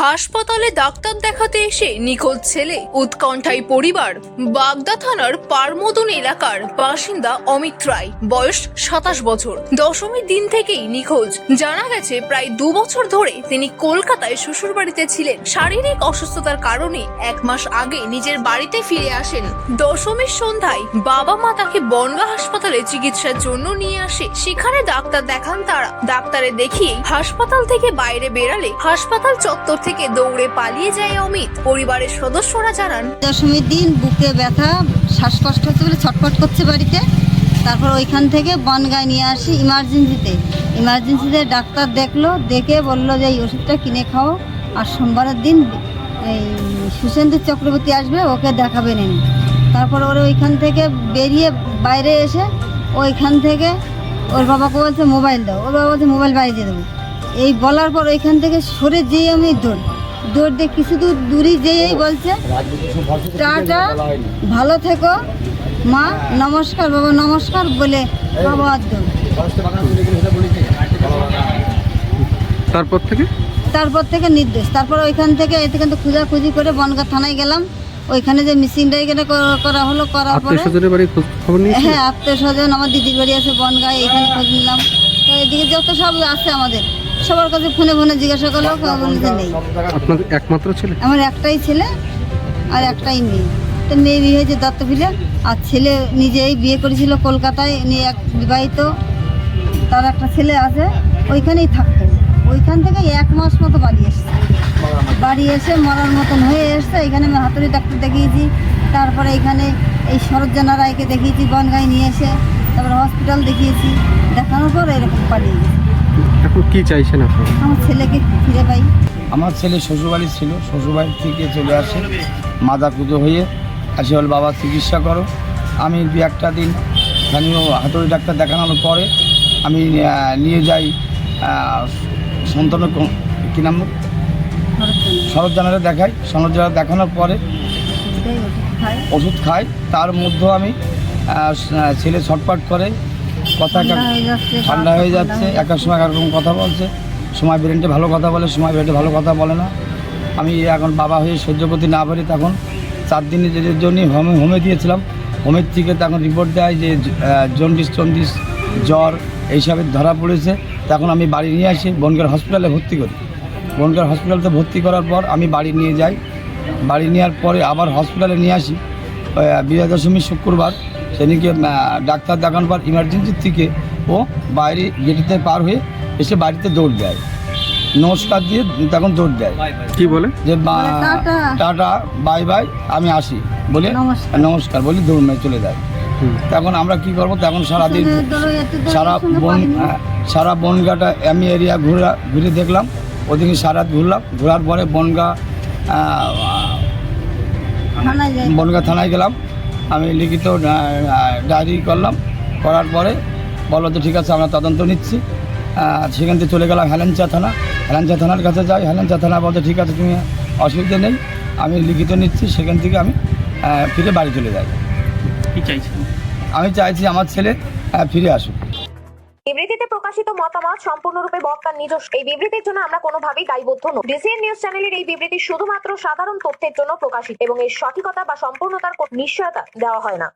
হাসপাতালে ডাক্তার দেখাতে এসে নিখোঁজ ছেলে, উৎকণ্ঠায় পরিবার। বাগদা থানার পারমদন এলাকার বাসিন্দা অমিত রায়, বয়স 27 বছর, দশমীর দিন থেকেই নিখোঁজ। জানা গেছে প্রায় 2 বছর ধরে তিনি কলকাতায় শ্বশুর বাড়িতে ছিলেন। শারীরিক অসুস্থতার কারণে 1 মাস আগে নিজের বাড়িতে ফিরে আসেন। দশমীর সন্ধ্যায় বাবা মা তাকে বনগাঁ হাসপাতালে চিকিৎসার জন্য নিয়ে আসে। সেখানে ডাক্তার দেখান তারা। ডাক্তারে দেখিয়ে হাসপাতাল থেকে বাইরে বেরালে হাসপাতাল চত্বর থেকে দৌড়ে পালিয়ে যায় অমিত। পরিবারের সদস্যরা জানান, দশমীর দিন বুকে ব্যথা, শ্বাসকষ্ট হচ্ছে বলে ছটফট করছে বাড়িতে। তারপর ওইখান থেকে বনগাঁয় নিয়ে আসি ইমার্জেন্সিতে ডাক্তার দেখলো, দেখে বললো যে এই ওষুধটা কিনে খাও, আর সোমবারের দিন এই সুসেন্দু চক্রবর্তী আসবে, ওকে দেখাবে নেন। তারপর ওরা ওইখান থেকে বেরিয়ে বাইরে এসে ওইখান থেকে ওর বাবাকে বলছে মোবাইল দাও, ওর বাবা বলছে মোবাইল বাইরে দেবো। এই বলার পর ওইখান থেকে সরে যেয়ে আমি দৌড় দিয়ে কিছু দূরই যেয়েই বলছে টাটা, ভালো থেকো মা, নমস্কার বাবা, নমস্কার বলে বাবা আর দৌড়। তারপর থেকে নির্দেশ। তারপর ওইখান থেকে খোঁজাখুঁজি করে বনগাঁ থানায় গেলাম। ওইখানে যে মিসিংটা এখানে করা হলো, করার পরে হ্যাঁ আত্মীয় স্বজন, আমার দিদির বাড়ি আছে বনগাঁয়, এইখানে খোঁজ নিলাম। তো এদিকে যত সব আছে আমাদের সবার কাছে ফোনে জিজ্ঞাসা করলো, বলতে নেই। একমাত্র ছেলে? আমার একটাই ছেলে আর একটাই মেয়ে। তো মেয়ে বিয়ে হয়েছে দত্তভিলে, আর ছেলে নিজেই বিয়ে করেছিল কলকাতায়, নিয়ে এক বিবাহিত, তার একটা ছেলে আছে, ওইখানেই থাকতো। ওইখান থেকে 1 মাস মতো বাড়ি এসে মরার মতন হয়ে এসছে। এখানে আমি হাতুড়ি ডাক্তার দেখিয়েছি, তারপরে এখানে এই সরোজনা রায়কে দেখিয়েছি বনগাঁয় নিয়ে এসে, তারপরে হসপিটাল দেখিয়েছি, দেখানোর পর এরকম পালিয়ে গেছে। এখন কি চাইছেন আপনি? আমার ছেলেকে ফিরে পাই। আমার ছেলে শ্বশুরবাড়ি ছিল, শ্বশুরবাড়ি থেকে চলে আসে মাথা পুজো হয়ে আসে, বল বাবা চিকিৎসা করো। আমি 2-1 দিন স্থানীয় হাতুড়ি ডাক্তার দেখানোর পরে আমি নিয়ে যাই সন্তান কী নাম সরোজনারে দেখাই। সরোজনা দেখানোর পরে ওষুধ খাই, তার মধ্যে আমি ছেলে ছটফট করে, কথা ঠান্ডা হয়ে যাচ্ছে, একার সময় একরকম কথা বলছে, সময় ব্রেনটে ভালো কথা বলে, সময় ব্রেনটে ভালো কথা বলে না। আমি এখন বাবা হয়ে সহ্য করতে না পারি, তখন 4 দিনের জন্য হোমে দিয়েছিলাম। হোমের থেকে তখন রিপোর্ট দেয় যে জন্ডিস জ্বর এইসবের ধরা পড়েছে। তখন আমি বাড়ি নিয়ে আসি, বনগাঁ হসপিটালে ভর্তি করি। বনগাঁ হসপিটালে ভর্তি করার পর আমি বাড়ি নিয়ে যাই। বাড়ি নেওয়ার পরে আবার হসপিটালে নিয়ে আসি। বিজয়া দশমীর শুক্রবার সেদিনকে ডাক্তার দেখানোর পর ইমার্জেন্সির থেকে ও বাইরে গেটেতে পার হয়ে এসে বাড়িতে দৌড় দেয়, নমস্কার দিয়ে তখন দৌড় দেয়। কি বলে যে টাটা বাই বাই, আমি আসি বলে নমস্কার বলে দৌড় মেরে চলে যায়। তখন আমরা কি করবো, তখন সারাদিন সারা বনগাঁটা আমি এরিয়া ঘুরে দেখলাম। ওদিকে সারা ঘুরলাম, ঘোরার পরে বনগাঁ থানায় গেলাম। আমি লিখিত ডায়েরি করলাম, করার পরে বললো যে ঠিক আছে আমরা তদন্ত নিচ্ছি। সেখান থেকে চলে গেলাম হেলেঞ্চা থানার কাছে যাই। হেলেঞ্চা থানা বলতে ঠিক আছে তুমি অসুবিধা নেই, আমি লিখিত নিচ্ছি। সেখান থেকে আমি ফিরে বাড়ি চলে যাই। কি চাইছেন? আমি চাইছি আমার ছেলে ফিরে আসুক। বিবৃতিতে প্রকাশিত মতামত সম্পূর্ণরূপে বক্তার নিজস্ব। এই বিবৃতির জন্য আমরা কোনোভাবেই দায়বদ্ধ নই। ডিসিএন নিউজ চ্যানেলের এই বিবৃতি শুধুমাত্র সাধারণ তথ্যের জন্য প্রকাশিত এবং এর সঠিকতা বা সম্পূর্ণতার কোনো নিশ্চয়তা দেওয়া হয় না।